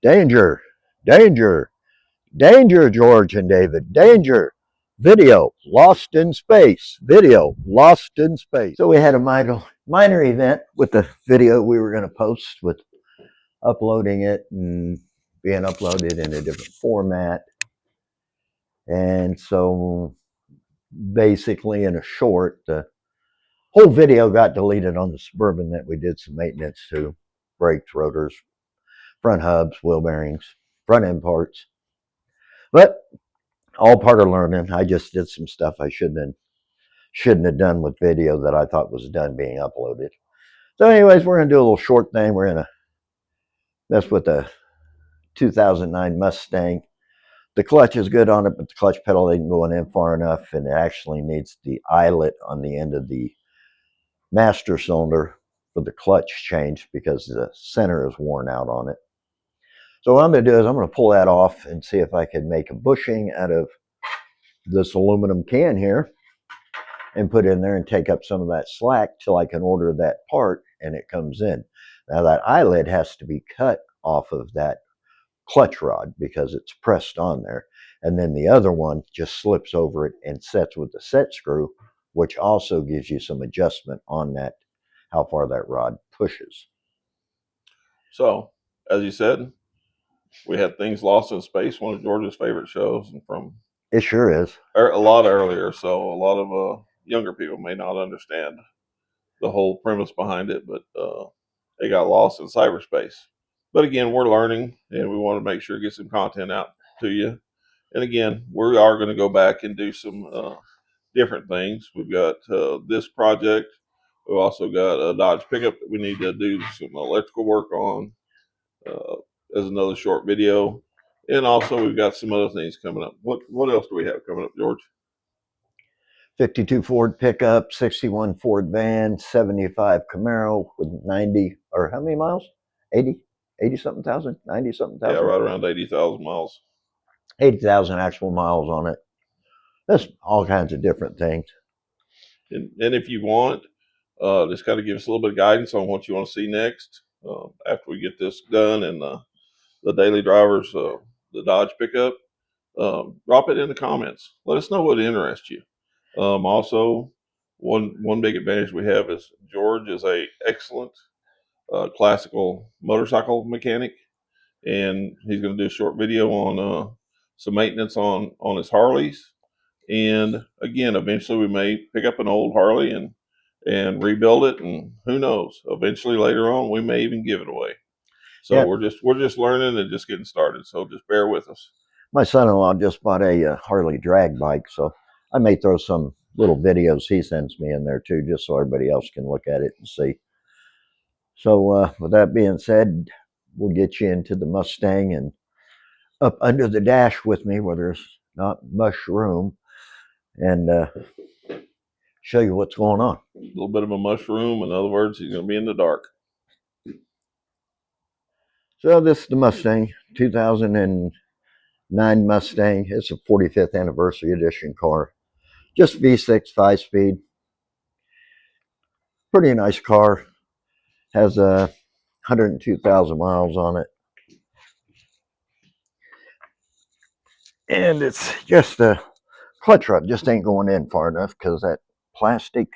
Danger, danger, danger, George and David, danger. Video lost in space. Video lost in space. So we had a minor event with the video we were going to post, with uploading it and being uploaded in a different format. And so basically, in a short, the whole video got deleted on the Suburban that we did some maintenance to: brakes, rotors, front hubs, wheel bearings, front end parts. But all part of learning. I just did some stuff I shouldn't have done with video that I thought was done being uploaded. So anyways, we're going to do a little short thing. We're going to mess with the 2009 Mustang. The clutch is good on it, but the clutch pedal ain't going in far enough, and it actually needs the eyelet on the end of the master cylinder for the clutch changed because the center is worn out on it. So what I'm going to do is I'm going to pull that off and see if I can make a bushing out of this aluminum can here and put in there and take up some of that slack till I can order that part and it comes in. Now that eyelet has to be cut off of that clutch rod because it's pressed on there, and then the other one just slips over it and sets with the set screw, which also gives you some adjustment on that, how far that rod pushes. So, as you said, we had Things Lost in Space, one of George's favorite shows, and from it sure is a lot earlier, so a lot of younger people may not understand the whole premise behind it, but they got lost in cyberspace. But again, we're learning, and we want to make sure to get some content out to you. And again, we are going to go back and do some different things. We've got this project. We've also got a Dodge pickup that we need to do some electrical work on as another short video. And also we've got some other things coming up. What else do we have coming up, George? 52 Ford pickup, 61 Ford van, 75 Camaro with 90, or how many miles? 80 something thousand, 90 something thousand. Yeah, right around 80,000 miles. 80,000 actual miles on it. That's all kinds of different things. And if you want, just kind of give us a little bit of guidance on what you want to see next after we get this done and the daily drivers, the Dodge pickup. Drop it in the comments. Let us know what interests you. Also, one big advantage we have is George is a excellent classical motorcycle mechanic, and he's going to do a short video on some maintenance on his Harleys. And again, eventually we may pick up an old Harley and rebuild it, and who knows? Eventually, later on, we may even give it away. So yeah, we're just learning and just getting started. So just bear with us. My son-in-law just bought a Harley drag bike, so I may throw some little videos he sends me in there too, just so everybody else can look at it and see. So with that being said, we'll get you into the Mustang and up under the dash with me where there's not much room, and show you what's going on. A little bit of a mushroom. In other words, he's going to be in the dark. So this is the Mustang, 2009 Mustang. It's a 45th anniversary edition car. Just V6 5-speed. Pretty nice car. Has 102,000 miles on it. And it's just a clutch rod just ain't going in far enough because that plastic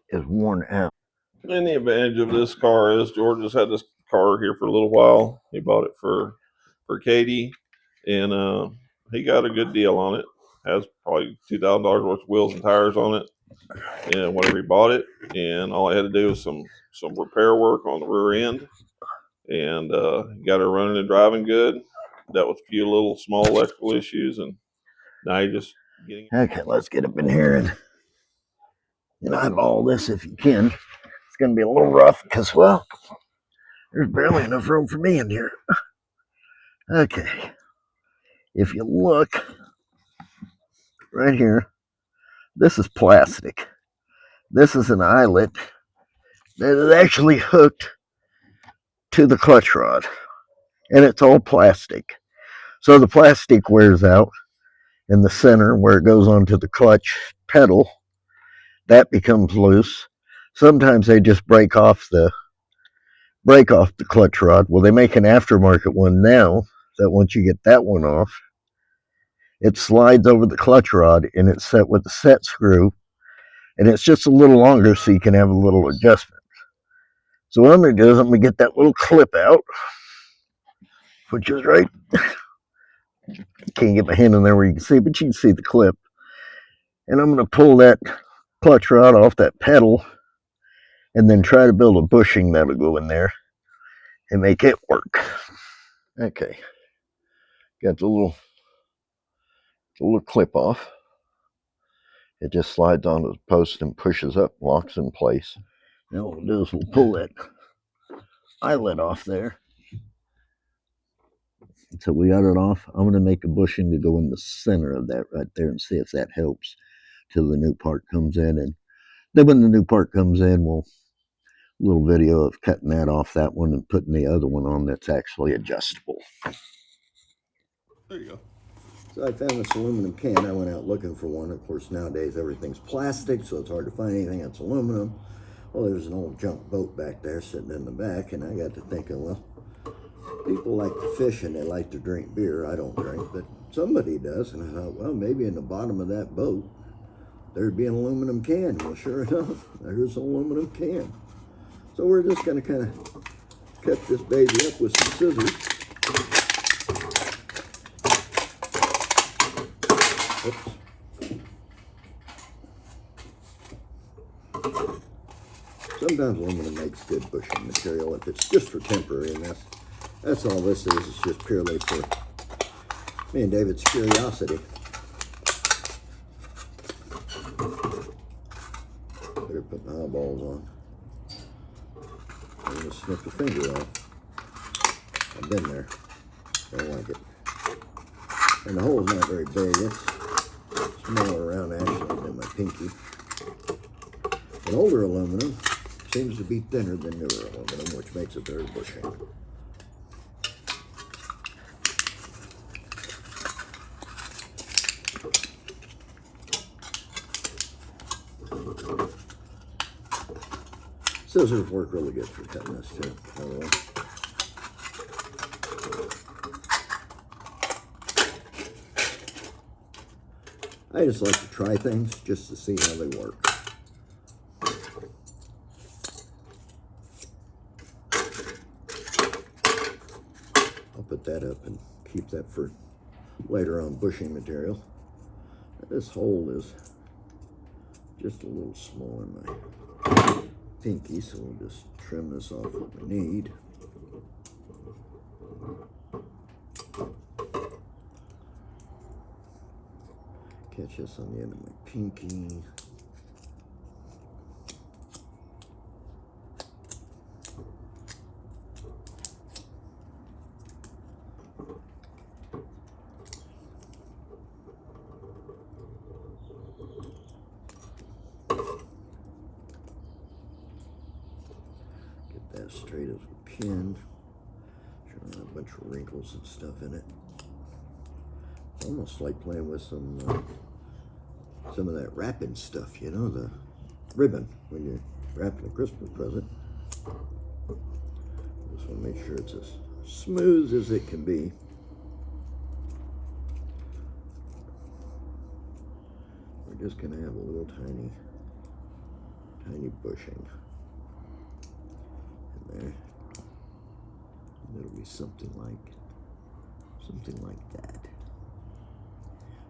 is worn out. And the advantage of this car is George has had this car here for a little while. He bought it for Katie, and he got a good deal on it. Has probably $2,000 worth of wheels and tires on it, and whenever he bought it, and all I had to do was some repair work on the rear end, and got her running and driving good. Dealt with a few little small electrical issues, and now you're just getting. Okay, let's get up in here and eyeball this if you can. It's going to be a little rough because, well, there's barely enough room for me in here. Okay, if you look right here, this is plastic. This is an eyelet that is actually hooked to the clutch rod, and it's all plastic. So the plastic wears out in the center where it goes onto the clutch pedal. That becomes loose. Sometimes they just break off the break off the clutch rod. Well, they make an aftermarket one now that once you get that one off, it slides over the clutch rod and it's set with a set screw, and it's just a little longer so you can have a little adjustment. So what I'm going to do is I'm going to get that little clip out, which is right. Can't get my hand in there where you can see, but you can see the clip. And I'm going to pull that clutch rod off that pedal and then try to build a bushing that'll go in there and make it work. Okay, got the little clip off. It just slides onto the post and pushes up, locks in place. Now what we'll do is we'll pull that eyelet off there. So we got it off. I'm going to make a bushing to go in the center of that right there and see if that helps till the new part comes in. And then when the new part comes in, we'll little video of cutting that off, that one, and putting the other one on that's actually adjustable. There you go. So I found this aluminum can. I went out looking for one. Of course, nowadays everything's plastic, so it's hard to find anything that's aluminum. Well, there's an old junk boat back there sitting in the back, and I got to thinking, well, people like to fish and they like to drink beer. I don't drink, but somebody does. And I thought, well, maybe in the bottom of that boat, there'd be an aluminum can. Well, sure enough, there's an aluminum can. So we're just going to kind of cut this baby up with some scissors. Oops. Sometimes aluminum makes good bushing material if it's just for temporary, and that's all this is. It's just purely for me and David's curiosity. Better put my eyeballs on. I'm gonna snip the finger off. I've been there. Don't like it. And the hole's not very big. It's smaller around actually than my pinky. And older aluminum seems to be thinner than newer aluminum, which makes it very bushing. Scissors work really good for cutting this too, by the way. I just like to try things just to see how they work. I'll put that up and keep that for later on bushing material. This hole is just a little small in my pinky, so we'll just trim this off what we need. Catch this on the end of my pinky. Get that straight as we can. Showing a bunch of wrinkles and stuff in it. It's almost like playing with some of that wrapping stuff, you know, the ribbon when you're wrapping a Christmas present. Just want to make sure it's as smooth as it can be. We're just going to have a little tiny bushing in there. And it'll be something like that.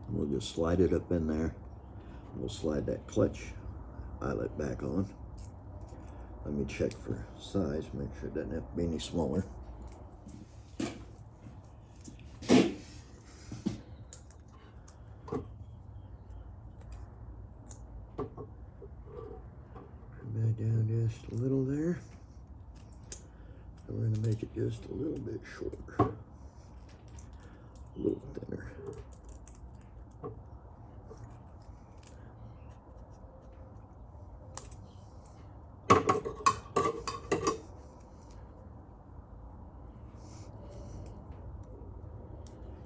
And we'll just slide it up in there. We'll slide that clutch eyelet back on. Let me check for size, make sure it doesn't have to be any smaller. Bring that down just a little there. And we're going to make it just a little bit shorter, a little thinner.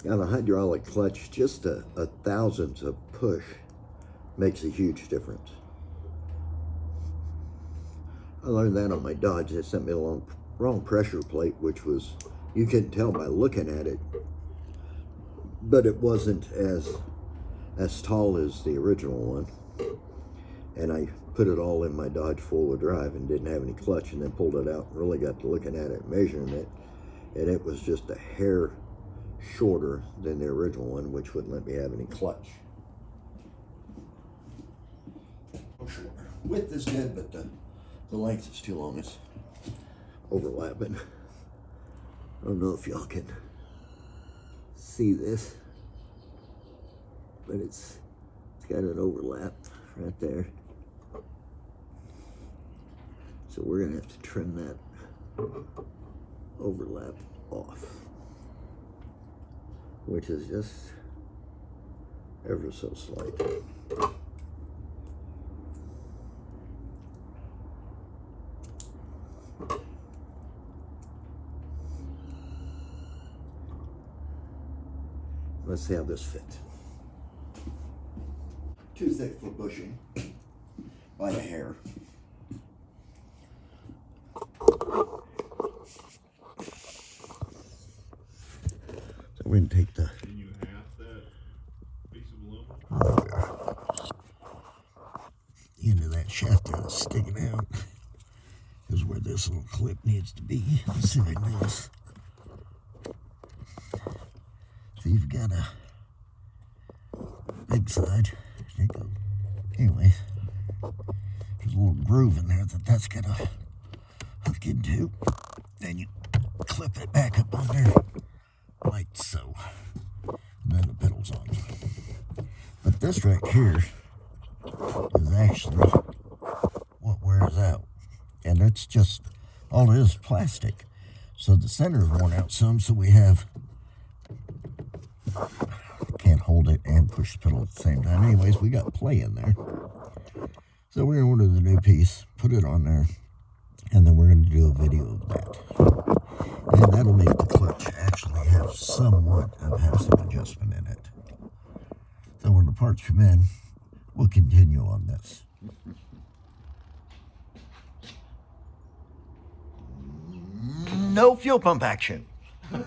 On a hydraulic clutch, just a thousandth of push makes a huge difference. I learned that on my Dodge. They sent me along wrong pressure plate, which was, you couldn't tell by looking at it, but it wasn't as tall as the original one. And I put it all in my Dodge four-wheel drive and didn't have any clutch, and then pulled it out and really got to looking at it, measuring it, and it was just a hair shorter than the original one, which wouldn't let me have any clutch. Width is good, but the length is too long. It's overlapping. I don't know if y'all can see this, but it's got an overlap right there. So we're gonna have to trim that overlap off, which is just ever so slight. Let's see how this fits. Too thick for bushing by a hair. So we're gonna take the. Can you half that piece of aluminum? The end of that shaft there that's sticking out is where this little clip needs to be. Let's see if I can do this. So you've got a big side. Anyway, there's a little groove in there that's gonna hook into. Then you clip it back up on there like so. And then the pedal's on. But this right here is actually what wears out. And it's just, all it is plastic. So the center is worn out some, so we have, can't hold it and push the pedal at the same time. Anyways, we got play in there. So we're gonna order the new piece, put it on there, and then we're gonna do a video of that. And that'll make the clutch actually have somewhat of have some adjustment in it. So when the parts come in, we'll continue on this. No fuel pump action. I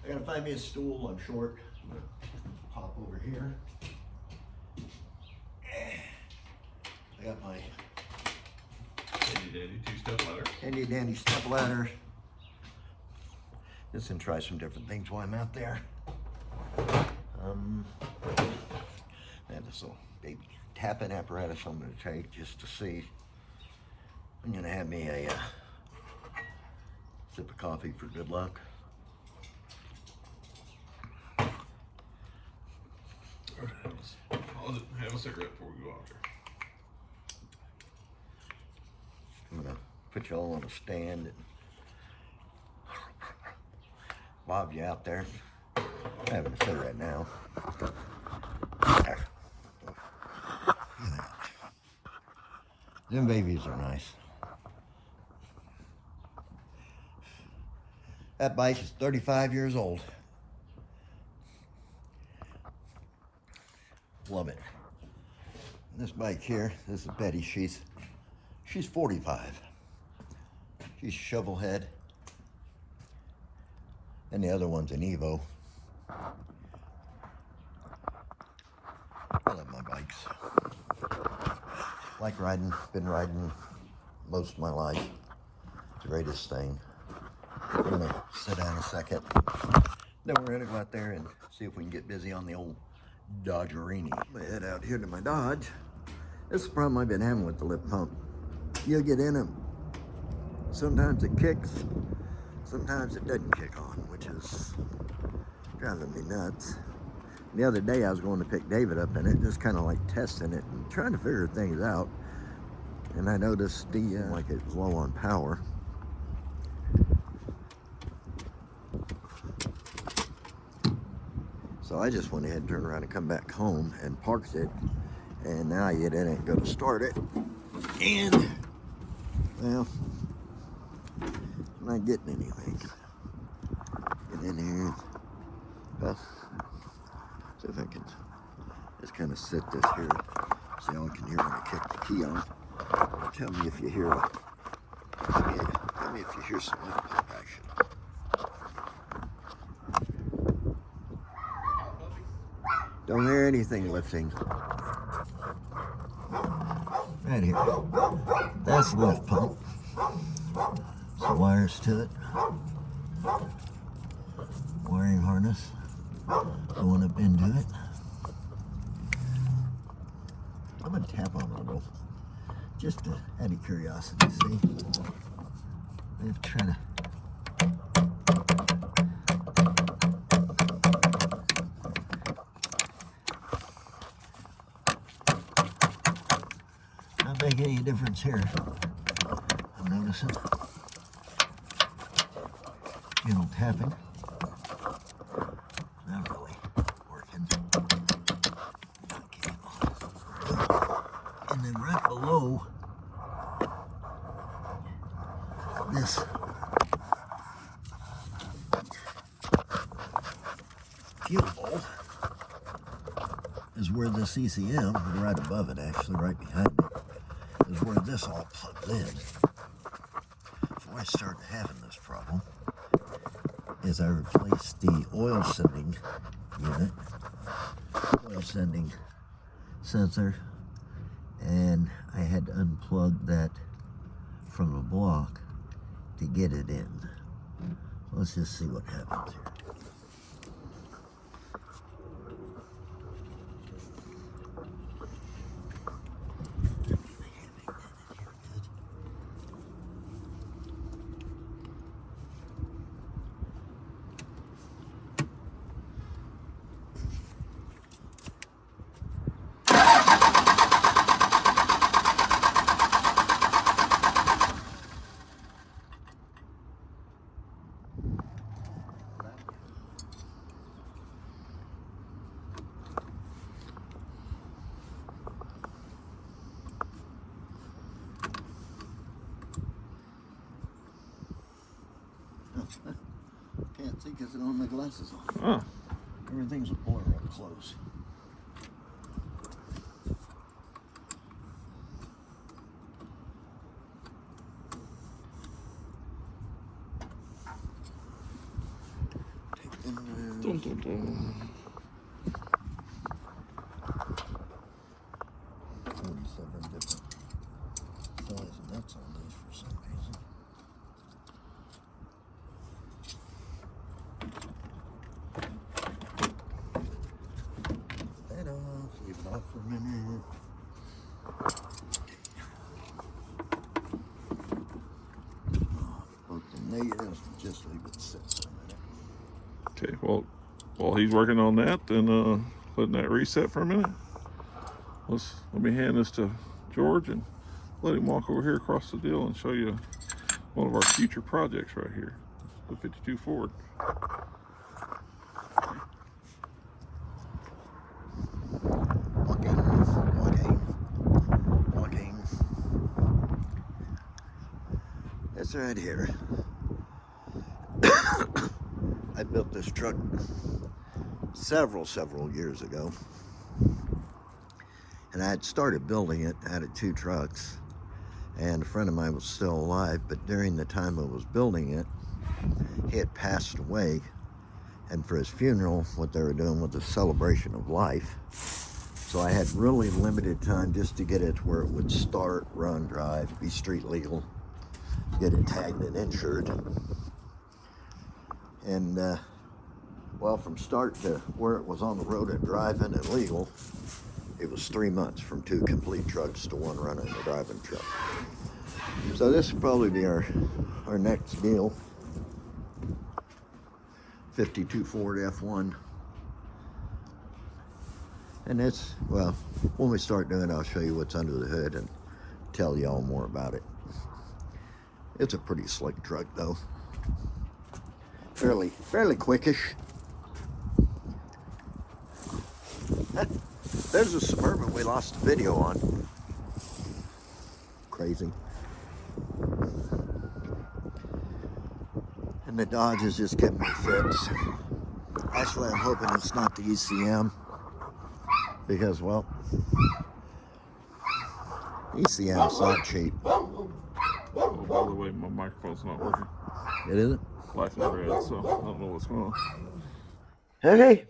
gotta find me a stool. I'm short. I'm gonna hop over here. I got my Handy dandy two-step ladder. handy dandy step ladder. Just gonna try some different things while I'm out there. I have this little baby tapping apparatus I'm gonna take just to see. I'm gonna have me a sip of coffee for good luck. Have a cigarette before we go out there. I'm gonna put you all on a stand and bob you out there. I'm having a cigarette now. Look at that. Them babies are nice. That bike is 35 years old. Love it. This bike here, this is Betty. She's 45. She's shovel head. And the other one's an Evo. I love my bikes. Like riding, been riding most of my life. It's the greatest thing. I'm gonna sit down a second. Then we're gonna go out there and see if we can get busy on the old Dodgerini. I'm gonna head out here to my Dodge. This is the problem I've been having with the lip pump. You'll get in them. Sometimes it kicks, sometimes it doesn't kick on, which is driving me nuts. The other day I was going to pick David up in it, just kind of like testing it and trying to figure things out. And I noticed like it was low on power. So I just went ahead and turned around and come back home and parked it. And now I get in it and go to start it. And, well, I'm not getting anything. Get in here. Well, see if I can just kind of sit this here. So y'all can hear when I kick the key on. Tell me if you hear a Tell me if you hear some lift pump action. Don't hear anything lifting. Right here. That's the lift pump. Some wires to it. Wiring harness going up into it. I'm going to tap on it a little, just out of curiosity, see? I'm trying to... Not making any difference here. I'm noticing. Gentle tapping. Not really working. Okay. And then right below this fuel bowl is where this ECM, right above it actually, right behind it, is where this all plugs in. Before I started having this problem, is I replaced the oil sending unit, oil sending sensor, and I had to unplug that from the block to get it in. Let's just see what happens here. Can't see because I don't have my glasses on. Oh. Everything's a blur up close. Take them Dun, dun, dun. 47 different size nuts on these for some reason. That off, leave it off for a minute. Both the negatives, just leave it sit for a minute. Okay, well, while he's working on that, then letting that reset for a minute. Let me hand this to George and let him walk over here across the deal and show you one of our future projects right here, the 52 Ford. Walking. It's right here. I built this truck several years ago. And I had started building it out of 2 trucks, and a friend of mine was still alive, but during the time I was building it, he had passed away, and for his funeral, what they were doing was a celebration of life. So I had really limited time just to get it to where it would start, run, drive, be street legal, get it tagged and insured. And well, from start to where it was on the road and driving and legal, it was 3 months, from 2 complete trucks to 1 running and driving truck. So this will probably be our next deal. 52 Ford F1. And it's, well, when we start doing it, I'll show you what's under the hood and tell you all more about it. It's a pretty slick truck though. Fairly quickish. There's a Suburban we lost a video on. Crazy. And the Dodge is just getting me fixed. Actually, I'm hoping it's not the ECM, because, well, ECM's not cheap. Oh, by the way, my microphone's not working. It isn't? Flashing red, so I don't know what's going on. Okay,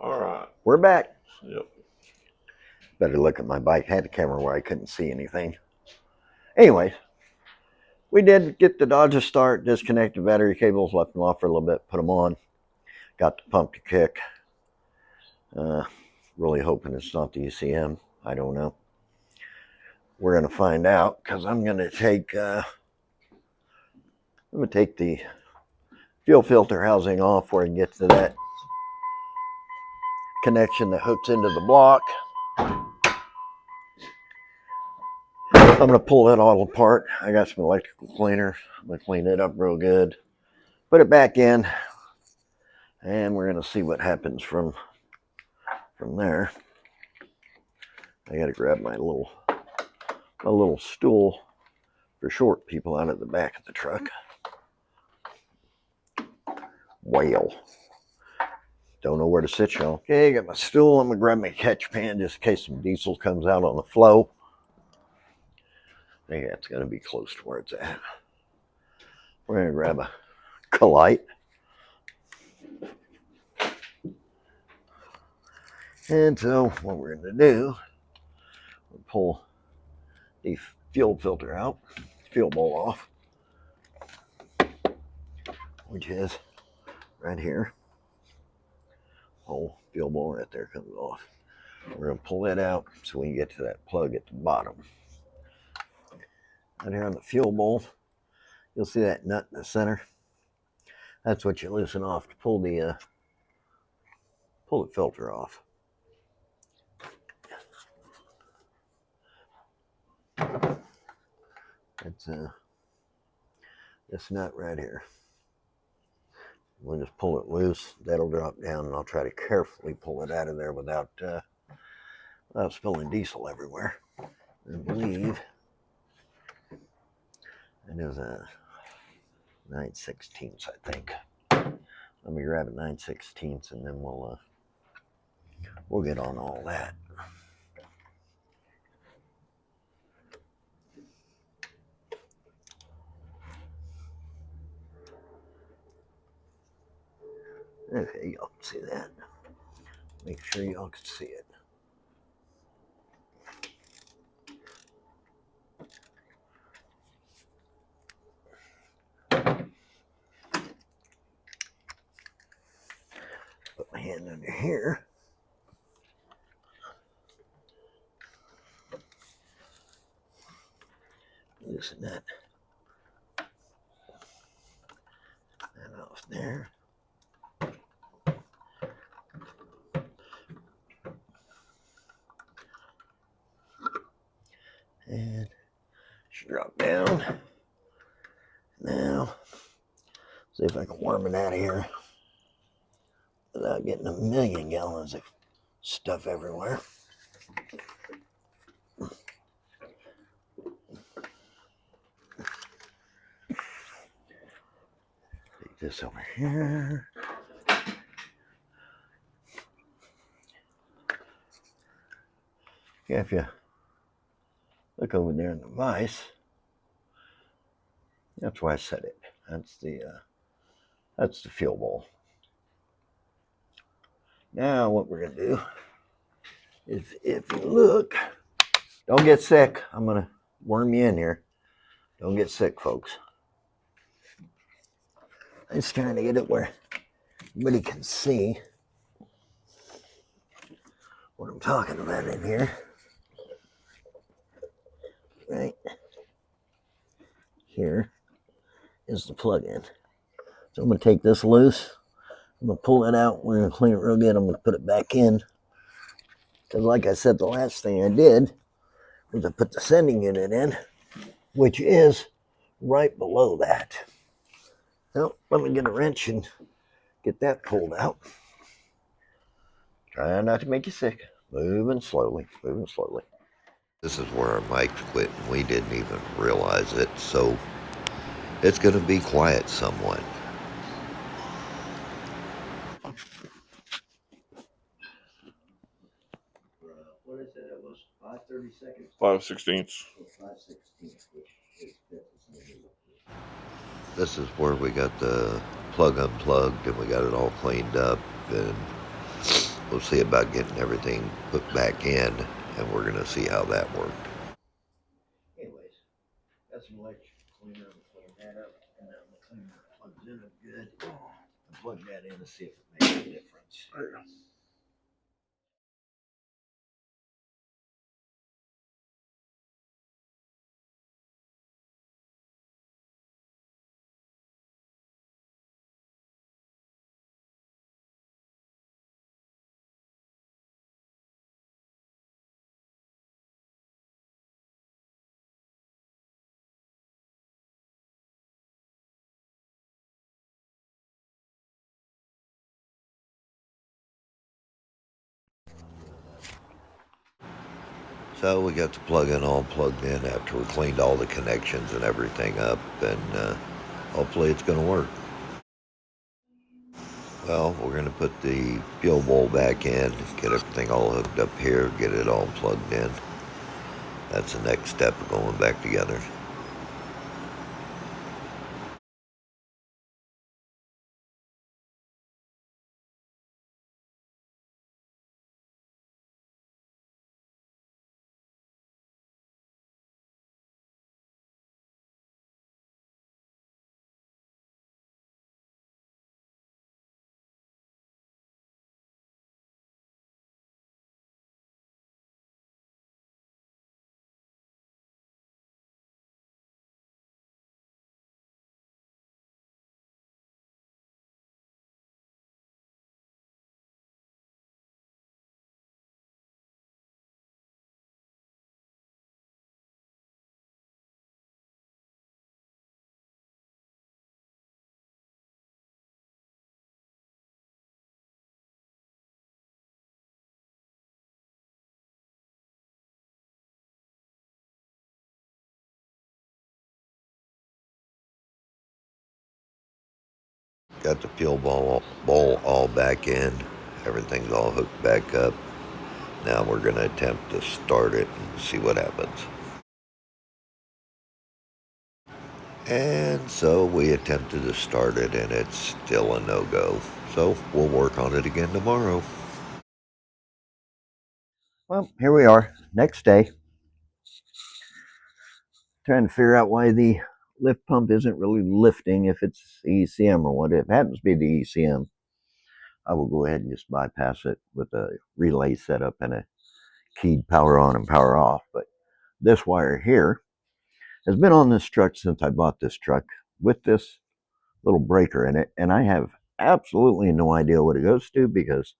All right. we're back. Yep. Better look at my bike. I had the camera where I couldn't see anything. Anyways, we did get the Dodge to start, disconnected battery cables, left them off for a little bit, put them on, got the pump to kick. Really hoping it's not the ECM. I don't know. We're going to find out because I'm going to take the fuel filter housing off where I can get to that connection that hooks into the block. I'm going to pull that all apart. I got some electrical cleaner. I'm going to clean it up real good, put it back in, and we're going to see what happens from there. I got to grab my little stool for short people out of the back of the truck. Whale. Don't know where to sit, y'all. Okay, got my stool. I'm going to grab my catch pan just in case some diesel comes out on the flow. I think that's going to be close to where it's at. We're going to grab a Colite. And so what we're going to do, we'll pull the fuel filter out, fuel bowl off, which is right here. Whole fuel bowl right there comes off. We're going to pull that out so we can get to that plug at the bottom. Right here on the fuel bowl, you'll see that nut in the center. That's what you loosen off to pull the filter off. That's this nut right here. We'll just pull it loose. That'll drop down, and I'll try to carefully pull it out of there without spilling diesel everywhere. I believe it is a 9/16, I think. Let me grab a 9/16, and then we'll get on all that. Okay, y'all can see that. Make sure y'all can see it. Put my hand under here. Loosen that off there. And she dropped down. Now, see if I can worm it out of here without getting a million gallons of stuff everywhere. Take this over here. Yeah, if you look over there in the vise, that's where I set it. That's the fuel bowl. Now what we're gonna do is, if you look, don't get sick. I'm gonna worm you in here. Don't get sick, folks. I'm just trying to get it where everybody can see what I'm talking about in here. Right here is the plug-in. So I'm gonna take this loose. I'm gonna pull it out. We're gonna clean it real good. I'm gonna put it back in. Because like I said, the last thing I did was I put the sending unit in, which is right below that. Now, let me get a wrench and get that pulled out. Try not to make you sick. Moving slowly, moving slowly. This is where our mics quit and we didn't even realize it, so it's going to be quiet somewhat. what is it? It was 5/32, 5/16. 5/16, which is this is where we got the plug unplugged and we got it all cleaned up, and we'll see about getting everything put back in, and we're gonna see how that worked. Anyways, got some electric cleaner and clean that up, and now the cleaner plugs in it good. I'll plug that in to see if it makes a difference. So we got the plug-in all plugged in after we cleaned all the connections and everything up, and hopefully it's going to work. Well, we're going to put the fuel bowl back in, get everything all hooked up here, get it all plugged in. That's the next step of going back together. Got the fuel bowl all back in. Everything's all hooked back up. Now we're going to attempt to start it and see what happens. And so we attempted to start it, and it's still a no-go. So we'll work on it again tomorrow. Well, here we are, next day. Trying to figure out why the lift pump isn't really lifting, if it's ECM or what. If it happens to be the ECM, I will go ahead and just bypass it with a relay setup and a keyed power on and power off. But this wire here has been on this truck since I bought this truck with this little breaker in it, and I have absolutely no idea what it goes to, because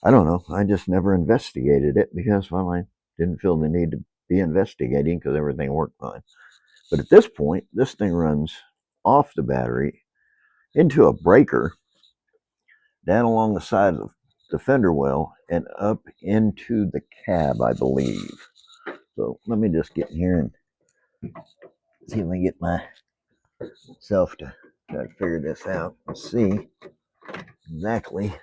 I don't know. I just never investigated it because, well, I didn't feel the need to be investigating because everything worked fine. But at this point, this thing runs off the battery into a breaker down along the side of the fender well and up into the cab, I believe. So let me just get in here and see if I can get myself to try to figure this out and see exactly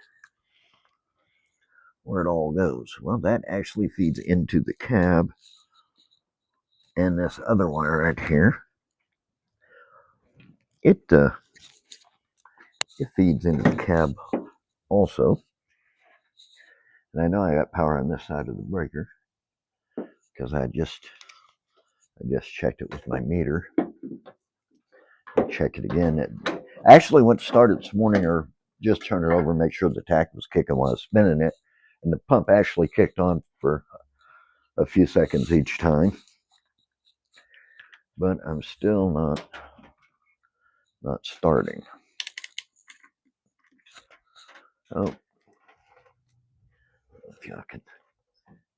where it all goes. Well, that actually feeds into the cab, and this other wire right here, it feeds into the cab also. And I know I got power on this side of the breaker because I just checked it with my meter. Check it again. It actually went to start it this morning, or just turn it over and make sure the tach was kicking while I was spinning it, and the pump actually kicked on for a few seconds each time. But I'm still not starting. Oh, if y'all can,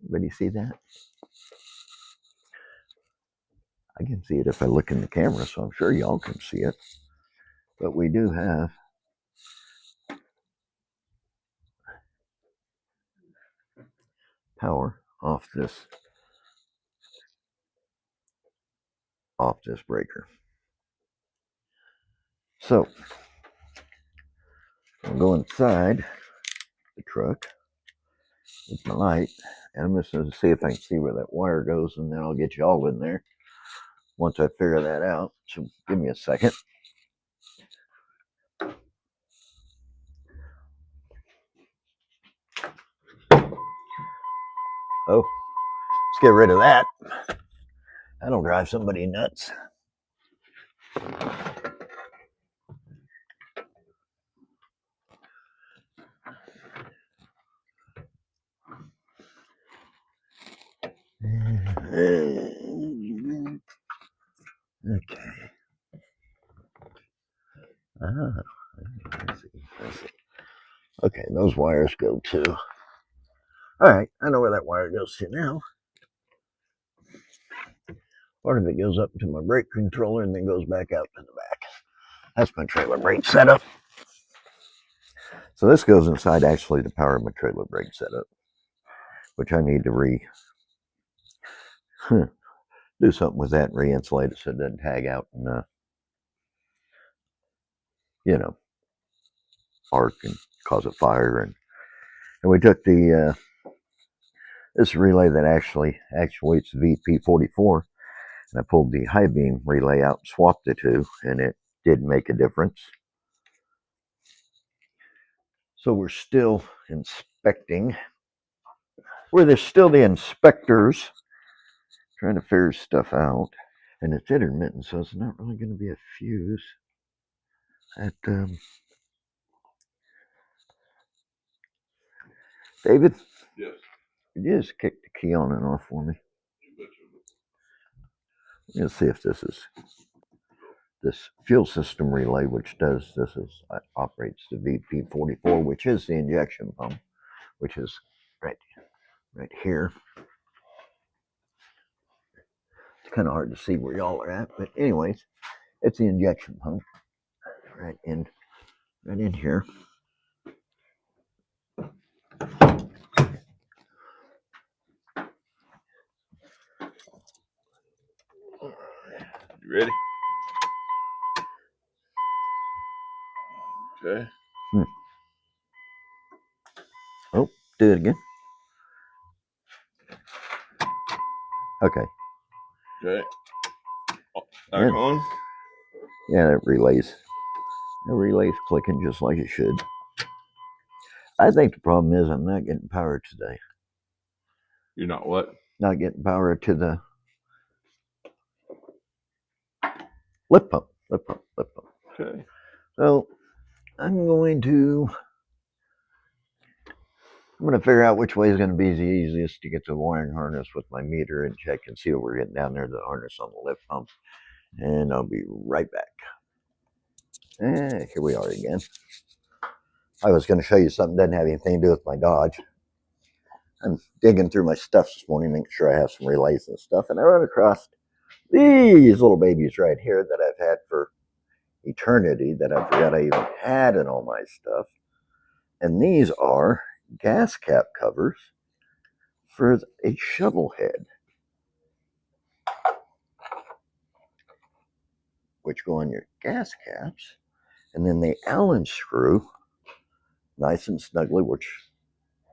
anybody see that? I can see it if I look in the camera, so I'm sure y'all can see it. But we do have power off this breaker. So I'll go inside the truck with my light. And I'm just going to see if I can see where that wire goes, and then I'll get you all in there once I figure that out. So give me a second. Oh, let's get rid of that. That'll drive somebody nuts. Okay. Let's see. Okay, those wires go to. All right, I know where that wire goes to now. Part of it goes up to my brake controller and then goes back out to the back. That's my trailer brake setup. So this goes inside actually to power my trailer brake setup, which I need to do something with that and re-insulate it so it doesn't tag out and arc and cause a fire. And we took the this relay that actually actuates the VP44, and I pulled the high beam relay out, swapped the two, and it did make a difference. So we're still inspecting. There's still the inspectors trying to figure stuff out. And it's intermittent, so it's not really going to be a fuse. David? Yes. Could you just kick the key on and off for me? Let's see if this is this fuel system relay, which does this is operates the VP44, which is the injection pump, which is right here. It's kind of hard to see where y'all are at, but anyways, it's the injection pump right in here. You ready? Okay. Oh, do it again. Okay. Okay. Back on. Yeah, that relay's clicking just like it should. I think the problem is I'm not getting power today. You're not what? Not getting power to the lift pump. Okay. So I'm going to figure out which way is going to be the easiest to get the wiring harness with my meter and check and see what we're getting down there to the harness on the lift pump. And I'll be right back. Here we are again. I was going to show you something that doesn't have anything to do with my Dodge. I'm digging through my stuff this morning, making sure I have some relays and stuff, and I run across these little babies right here that I've had for eternity that I forgot I even had in all my stuff. And these are gas cap covers for a shovel head, which go on your gas caps, and then the Allen screw, nice and snugly, which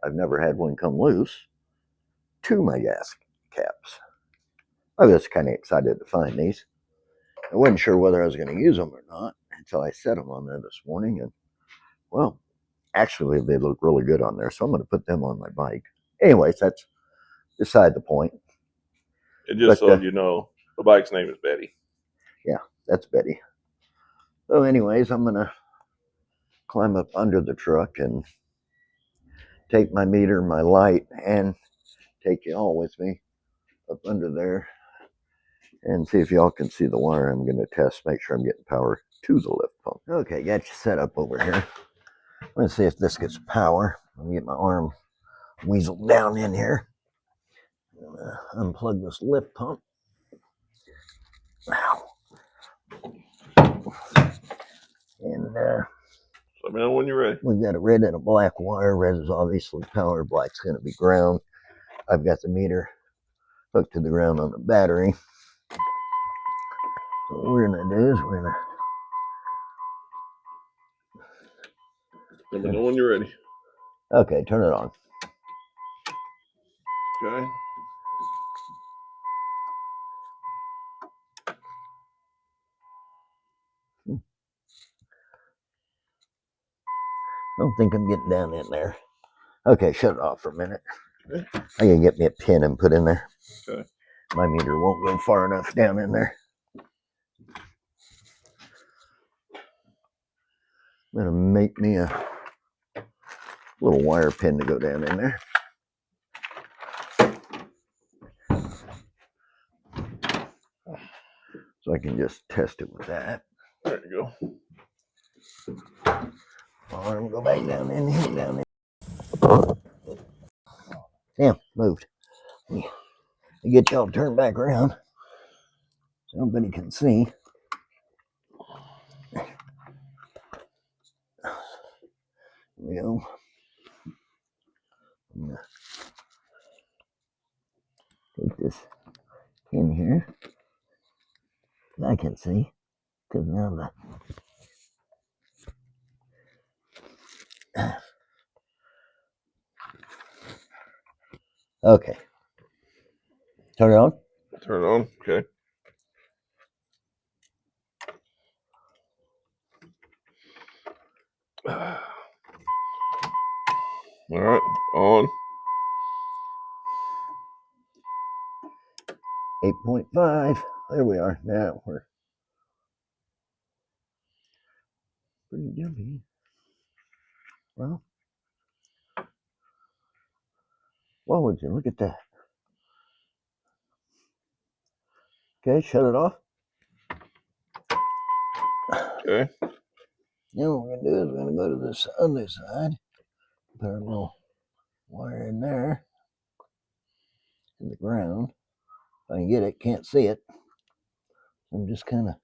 I've never had one come loose, to my gas caps. I was kind of excited to find these. I wasn't sure whether I was going to use them or not until I set them on there this morning, and well, actually they look really good on there, so I'm going to put them on my bike. Anyways, that's beside the point. And just so you know, the bike's name is Betty. Yeah, that's Betty. So anyways, I'm going to climb up under the truck and take my meter, my light, and take you all with me up under there and see if y'all can see the wire. I'm going to test, make sure I'm getting power to the lift pump. Okay, got you set up over here. Let's see if this gets power. Let me get my arm weaseled down in here. Unplug this lift pump. And let me know when you're ready. We've got a red and a black wire. Red is obviously power, black's going to be ground. I've got the meter hooked to the ground on the battery. So what we're going to do is we're going to... Let me know when you're ready. Okay, turn it on. Okay. I don't think I'm getting down in there. Okay, shut it off for a minute. Okay. I gotta get me a pin and put in there. Okay. My meter won't go far enough down in there. I'm gonna make me a little wire pin to go down in there. So I can just test it with that. There you go. I'm gonna go back down in here, down there. Damn, moved. I get y'all turned back around so nobody can see. There we go. I'm gonna take this in here. I can see because now the okay. Turn it on. Turn it on. Okay. All right. On. 8.5. There we are. Now we're pretty jumpy. Well, what would you look at that? Okay, shut it off. Okay. Now what we're gonna do is we're gonna go to this other side. Put our little wire in there in the ground. If I can get it, can't see it. I'm just kind of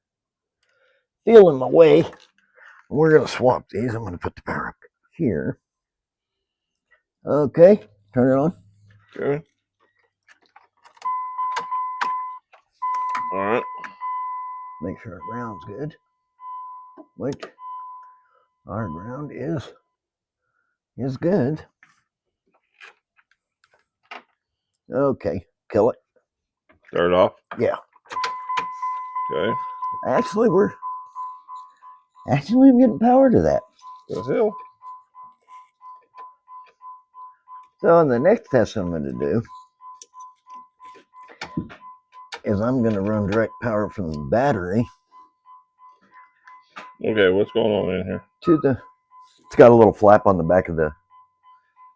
feeling my way. We're gonna swap these. I'm gonna put the power up here. Okay, turn it on. Okay. All right. Make sure our ground's good. Which our ground is good. Okay, kill it. Start off. Yeah. Okay. Actually, I'm getting power to that. The hell. So the next test I'm going to do is I'm going to run direct power from the battery Okay. What's going on in here? to the. It's got a little flap on the back of the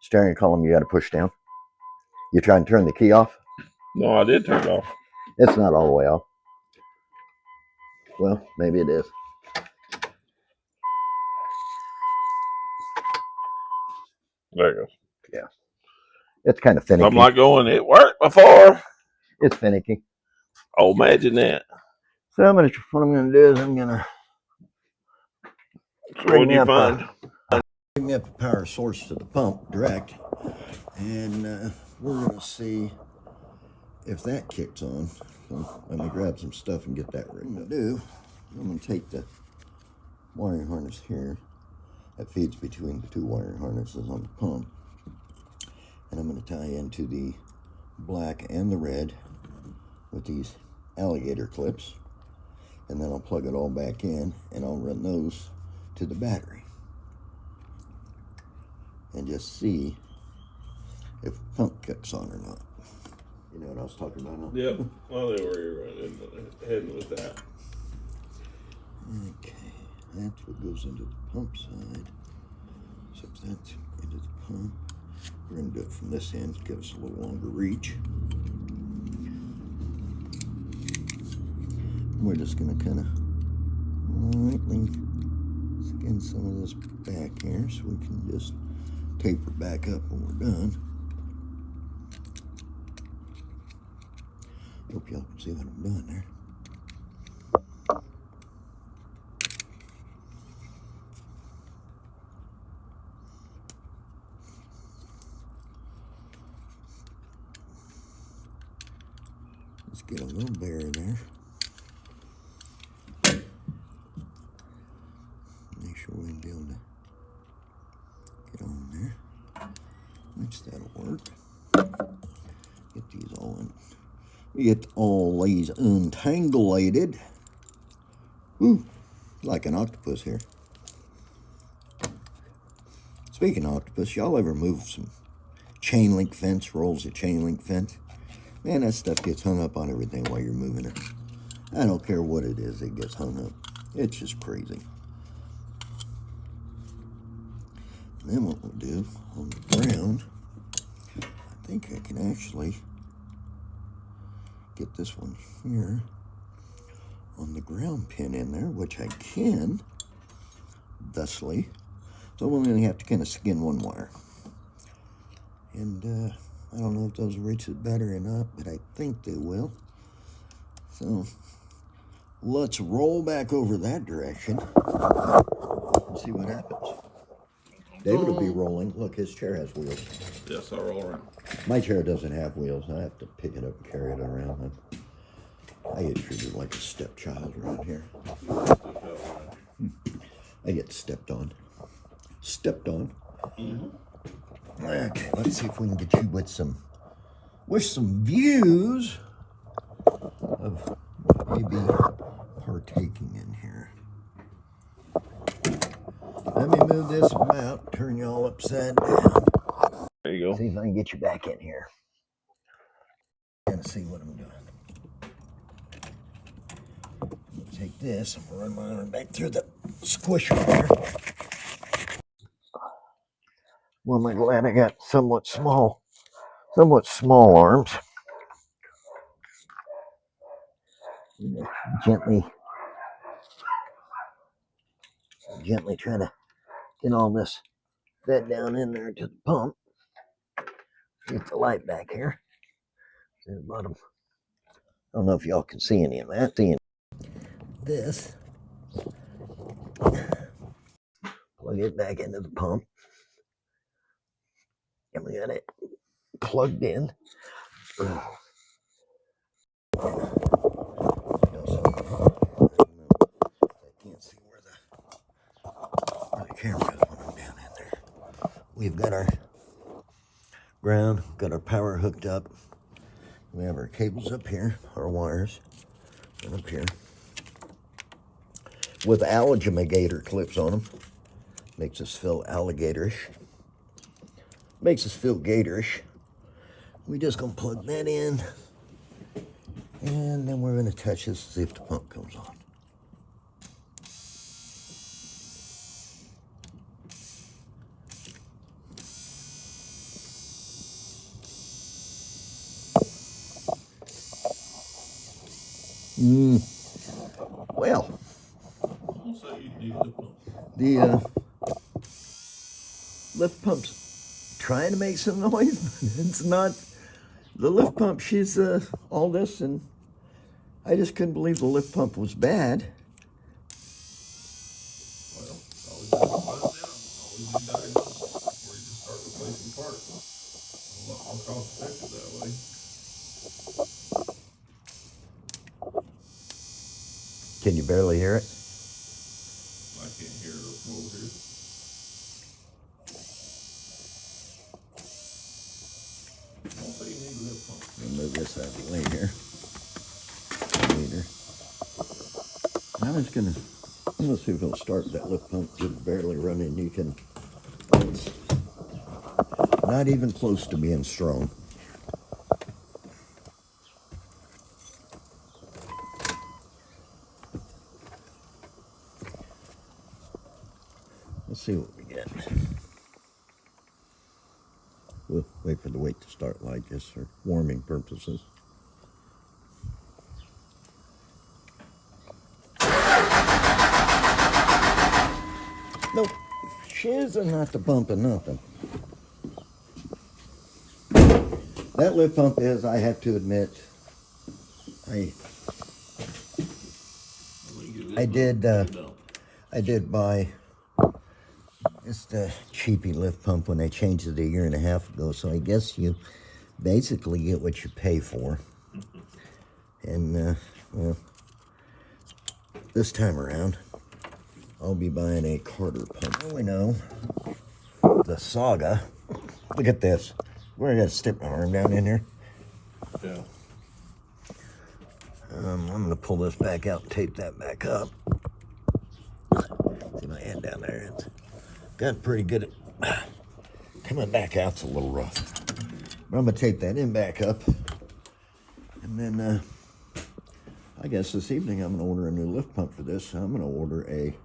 steering column. You got to push down. You try and turn the key off. No, I did turn it off. It's not all the way off. Well, maybe it is. There it goes. Yeah. It's kind of finicky. I'm not going. It worked before. It's finicky. Oh, imagine that. So what I'm going to do is I'm going to So what did you find? bring me up a power source to the pump direct, and we're going to see if that kicks on. So let me grab some stuff and get that ready. What I'm going to take the wiring harness here that feeds between the two wiring harnesses on the pump, and I'm going to tie into the black and the red with these alligator clips, and then I'll plug it all back in and I'll run those to the battery and just see if the pump kicks on or not. You know what I was talking about? Huh? Yep. Well, they were heading with that. Okay, that's what goes into the pump side. So if that's into the pump, we're going to do it from this end, give us a little longer reach. We're just going to kind of lightly skin some of this back here so we can just taper back up when we're done. Hope y'all can see what I'm doing there. Let's get a little bare there. Make sure we can be able to get on there. Which that'll work. Get all these untangulated. Ooh, like an octopus here. Speaking of octopus, y'all ever move some chain link fence, rolls of chain link fence? Man, that stuff gets hung up on everything while you're moving it. I don't care what it is, it gets hung up. It's just crazy. And then what we'll do on the ground, I think I can actually get this one here on the ground pin in there, which I can, thusly. So we'll only have to kind of skin one wire. And I don't know if those reach it better or not, but I think they will. So let's roll back over that direction and see what happens. David will be rolling. Look, his chair has wheels. Yes, I roll around. My chair doesn't have wheels. I have to pick it up and carry it around. I get treated like a stepchild around here. I get stepped on. Stepped on. Mm-hmm. Okay, let's see if we can get you with some views of maybe partaking in here. Let me move this about, turn y'all upside down. There you go. See if I can get you back in here. Kind of see what I'm doing. Take this and run my arm back through the squisher there. Well, I'm glad I got somewhat small arms. Gently try to get all this fed down in there to the pump. Get the light back here. See the bottom. I don't know if y'all can see any of that. Seeing this. Plug it back into the pump. And we got it plugged in. I can't see where the camera is when I'm down in there. We've got our ground, got our power hooked up. We have our cables up here, our wires, and up here. With alligator clips on them. Makes us feel alligatorish. Makes us feel gatorish. We just gonna plug that in. And then we're gonna touch this to see if the pump comes on. Well, the lift pump's trying to make some noise, but it's not. The lift pump, she's all this, and I just couldn't believe the lift pump was bad. Well, always have to find out. Always be diagnosed before you just start replacing parts. A lot more cost effective that way. Can you barely hear it? I can't hear it from over here. I don't say you need a lift pump. Let me move this out of the way here. Later. I'm gonna see if it'll start. That lift pump just barely running. You can. It's not even close to being strong. Let's see what we get. We'll wait for the weight to start light just for warming purposes. Nope, shiz are not the bump of nothing. That lift pump is, I have to admit, I did buy just a cheapy lift pump when they changed it a year and a half ago, so I guess you basically get what you pay for. And, well, this time around, I'll be buying a Carter pump. Well, we know the Saga. Look at this. We're gonna stick my arm down in here. Yeah. I'm going to pull this back out and tape that back up. See my hand down there? It's got pretty good at coming back out's a little rough. But I'm going to tape that in back up. And then I guess this evening I'm going to order a new lift pump for this. I'm going to order a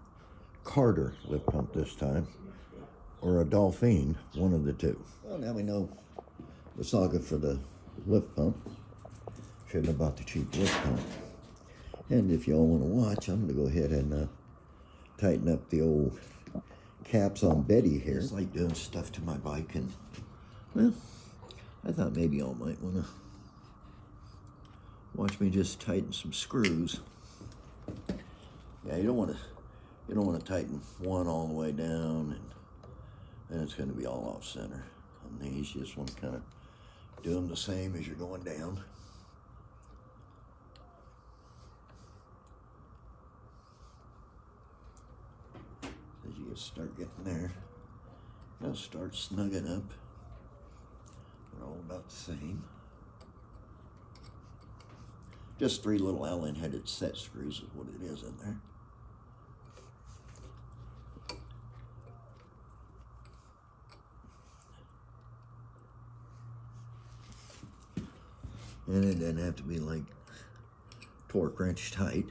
Carter lift pump this time, or a Dolphin, one of the two. Well, now we know the saga for the lift pump. Shouldn't have bought the cheap lift pump. And if y'all want to watch, I'm going to go ahead and tighten up the old caps on Betty here. It's like doing stuff to my bike, and well, I thought maybe y'all might want to watch me just tighten some screws. Yeah, you don't want to tighten one all the way down, and then it's going to be all off center. On these, you just want to kind of do them the same as you're going down. As you start getting there, now start snugging up. They're all about the same. Just 3 little Allen-headed set screws is what it is in there. And it doesn't have to be like torque wrench tight,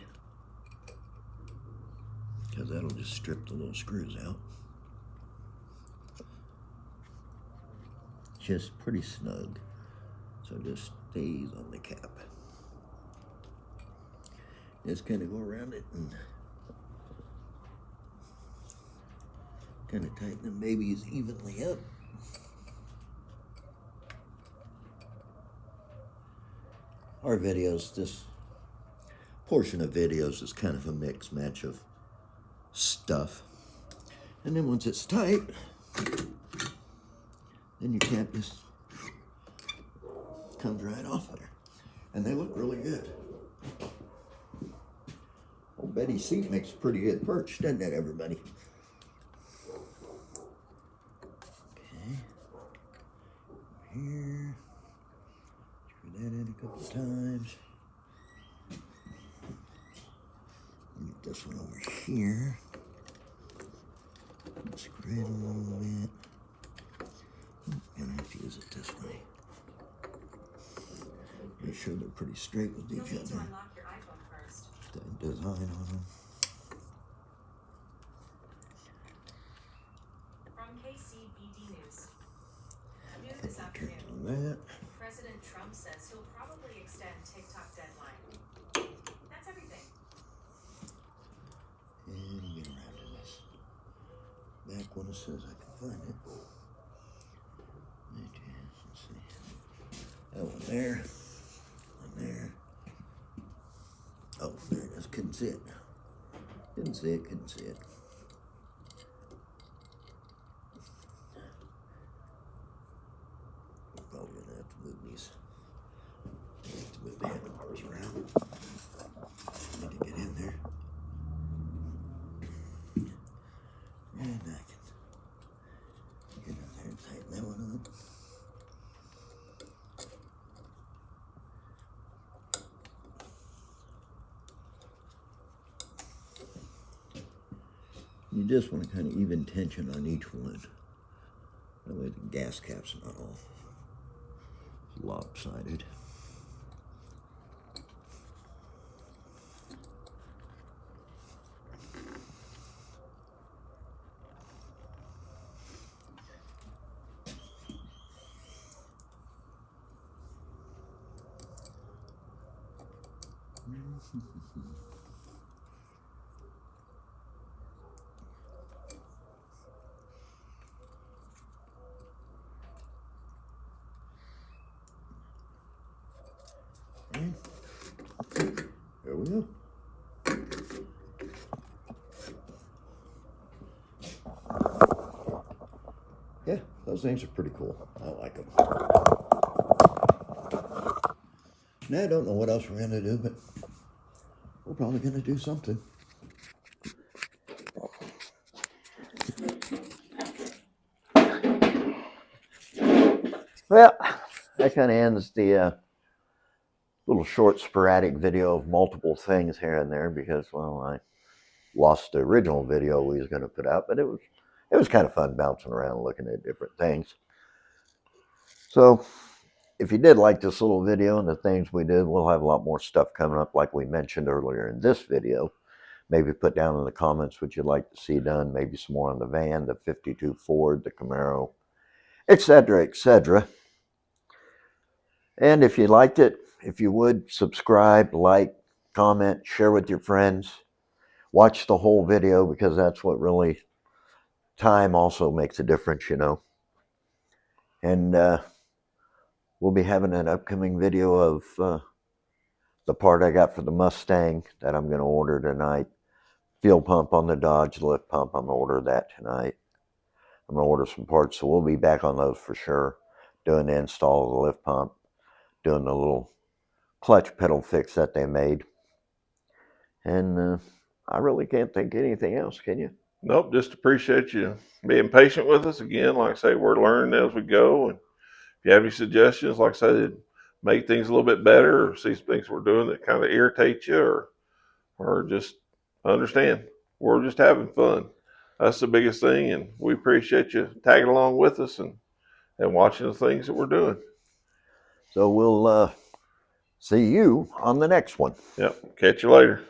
because that'll just strip the little screws out. Just pretty snug, so it just stays on the cap. Just kind of go around it and kind of tighten the babies evenly up. Our videos, this portion of videos is kind of a mix match of stuff. And then once it's tight, then your cap just comes right off there. And they look really good. Old Betty's seat makes a pretty good perch, doesn't it, everybody? Okay. Here. Screw that in a couple of times. Get this one over here. Screw it a little bit. Gonna have to use it this way. Make sure they're pretty straight with each other. That design on them. From KCBD News. New this afternoon. President Trump says he'll probably extend TikTok deadline. That's everything. And get around to this. Back when it says I can find it. Let's see. That one there. One there. Oh, there it is. Couldn't see it. Couldn't see it. Couldn't see it. Probably gonna have to move these. Have to move the handlebars around. Need to get in there. And I can get in there and tighten that one up. You just want to kind of even tension on each one. That way the gas cap's not all lopsided. And there we go. Yeah, those things are pretty cool. I like them. Now I don't know what else we're going to do, but we're probably going to do something. Well, that kind of ends the little short sporadic video of multiple things here and there because, well, I lost the original video we was going to put out, but it was kind of fun bouncing around looking at different things. So if you did like this little video and the things we did, we'll have a lot more stuff coming up like we mentioned earlier in this video. Maybe put down in the comments what you'd like to see done, maybe some more on the van, the 52 Ford, the Camaro, etc., etc. And if you liked it, if you would, subscribe, like, comment, share with your friends. Watch the whole video because that's what really, time also makes a difference, you know. And we'll be having an upcoming video of the part I got for the Mustang that I'm going to order tonight. Fuel pump on the Dodge, lift pump, I'm going to order that tonight. I'm going to order some parts, so we'll be back on those for sure. Doing the install of the lift pump, doing the little clutch pedal fix that they made. And I really can't think of anything else, can you? Nope, just appreciate you being patient with us. Again, like I say, we're learning as we go. And if you have any suggestions, like I said, that make things a little bit better, or see things we're doing that kind of irritate you, or just understand we're just having fun. That's the biggest thing, and we appreciate you tagging along with us and watching the things that we're doing. So we'll see you on the next one. Yep. Catch you later.